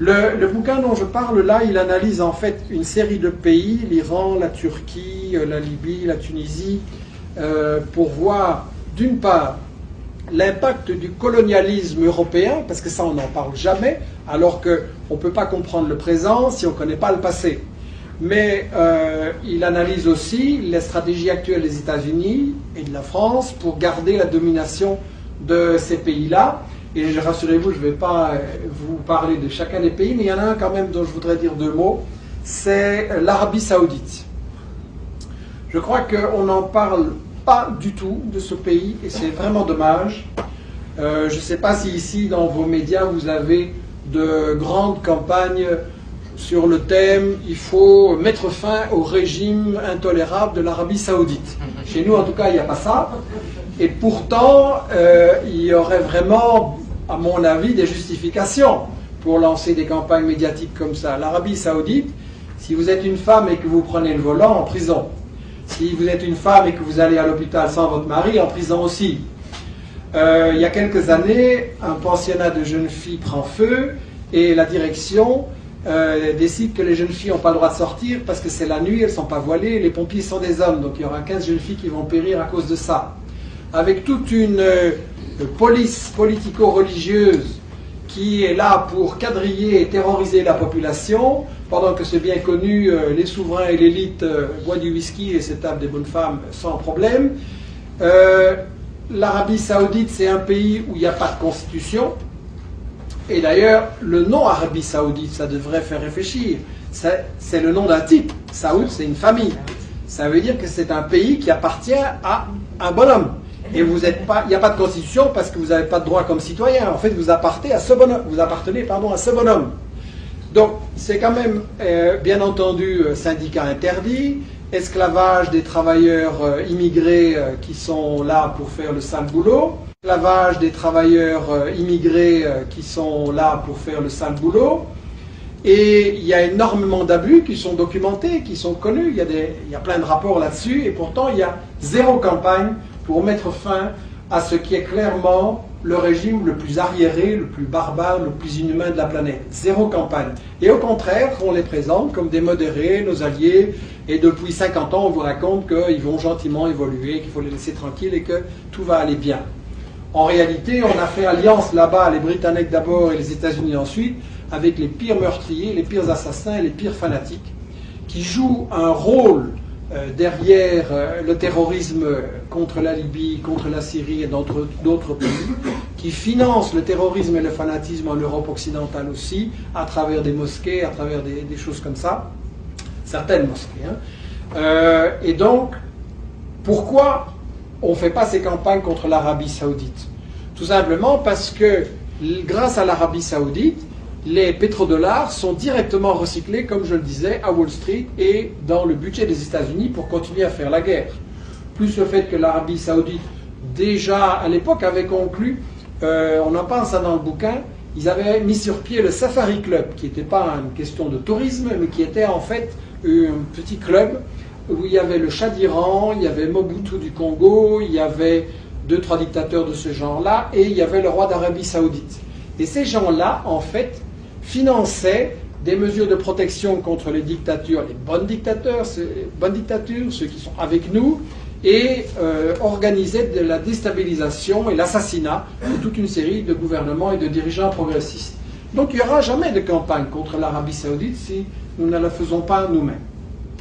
Le bouquin dont je parle là, il analyse en fait une série de pays, l'Iran, la Turquie, la Libye, la Tunisie, pour voir d'une part l'impact du colonialisme européen, parce que ça on n'en parle jamais, alors qu'on ne peut pas comprendre le présent si on ne connaît pas le passé. Mais il analyse aussi les stratégies actuelles des États-Unis et de la France pour garder la domination de ces pays-là. Et rassurez-vous, je ne vais pas vous parler de chacun des pays, mais il y en a un quand même dont je voudrais dire deux mots, c'est l'Arabie Saoudite. Je crois qu'on n'en parle pas du tout de ce pays, et c'est vraiment dommage. Je ne sais pas si ici, dans vos médias, vous avez de grandes campagnes sur le thème « Il faut mettre fin au régime intolérable de l'Arabie Saoudite ». Chez nous, en tout cas, il n'y a pas ça. Et pourtant, il y aurait vraiment, à mon avis, des justifications pour lancer des campagnes médiatiques comme ça. L'Arabie Saoudite, si vous êtes une femme et que vous prenez le volant, en prison. Si vous êtes une femme et que vous allez à l'hôpital sans votre mari, en prison aussi. Il y a quelques années, un pensionnat de jeunes filles prend feu et la direction décide que les jeunes filles n'ont pas le droit de sortir parce que c'est la nuit, elles ne sont pas voilées, les pompiers sont des hommes, donc il y aura 15 jeunes filles qui vont périr à cause de ça. Avec toute une police politico-religieuse qui est là pour quadriller et terroriser la population, pendant que c'est bien connu, les souverains et l'élite boivent du whisky et se tapent des bonnes femmes sans problème. L'Arabie Saoudite, c'est un pays où il n'y a pas de constitution. Et d'ailleurs, le nom Arabie Saoudite, ça devrait faire réfléchir. C'est le nom d'un type. Saoud, c'est une famille. Ça veut dire que c'est un pays qui appartient à un bonhomme. Et vous êtes pas, il n'y a pas de constitution parce que vous n'avez pas de droit comme citoyen. En fait, vous appartenez à ce bonhomme. Donc, c'est quand même, bien entendu, syndicat interdit, esclavage des travailleurs immigrés qui sont là pour faire le sale boulot, esclavage des travailleurs immigrés qui sont là pour faire le sale boulot. Et il y a énormément d'abus qui sont documentés, qui sont connus. Il y a plein de rapports là-dessus, et pourtant il y a zéro campagne pour mettre fin à ce qui est clairement le régime le plus arriéré, le plus barbare, le plus inhumain de la planète. Zéro campagne. Et au contraire, on les présente comme des modérés, nos alliés, et depuis 50 ans, on vous raconte qu'ils vont gentiment évoluer, qu'il faut les laisser tranquilles et que tout va aller bien. En réalité, on a fait alliance là-bas, les Britanniques d'abord et les États-Unis ensuite, avec les pires meurtriers, les pires assassins et les pires fanatiques, qui jouent un rôle derrière le terrorisme contre la Libye, contre la Syrie et d'autres pays, qui financent le terrorisme et le fanatisme en Europe occidentale aussi, à travers des mosquées, à travers des choses comme ça, certaines mosquées. Et donc, pourquoi on ne fait pas ces campagnes contre l'Arabie Saoudite? Tout simplement parce que, grâce à l'Arabie Saoudite, les pétrodollars sont directement recyclés, comme je le disais, à Wall Street et dans le budget des États-Unis pour continuer à faire la guerre. Plus le fait que l'Arabie Saoudite, déjà à l'époque, avait conclu, on en parle ça dans le bouquin, ils avaient mis sur pied le Safari Club, qui n'était pas une question de tourisme, mais qui était en fait un petit club où il y avait le Shah d'Iran, il y avait Mobutu du Congo, il y avait 2-3 dictateurs de ce genre-là, et il y avait le roi d'Arabie Saoudite. Et ces gens-là, en fait, finançaient des mesures de protection contre les dictatures, les bonnes dictatures, ceux qui sont avec nous, et organisaient de la déstabilisation et l'assassinat de toute une série de gouvernements et de dirigeants progressistes. Donc il n'y aura jamais de campagne contre l'Arabie Saoudite si nous ne la faisons pas nous-mêmes.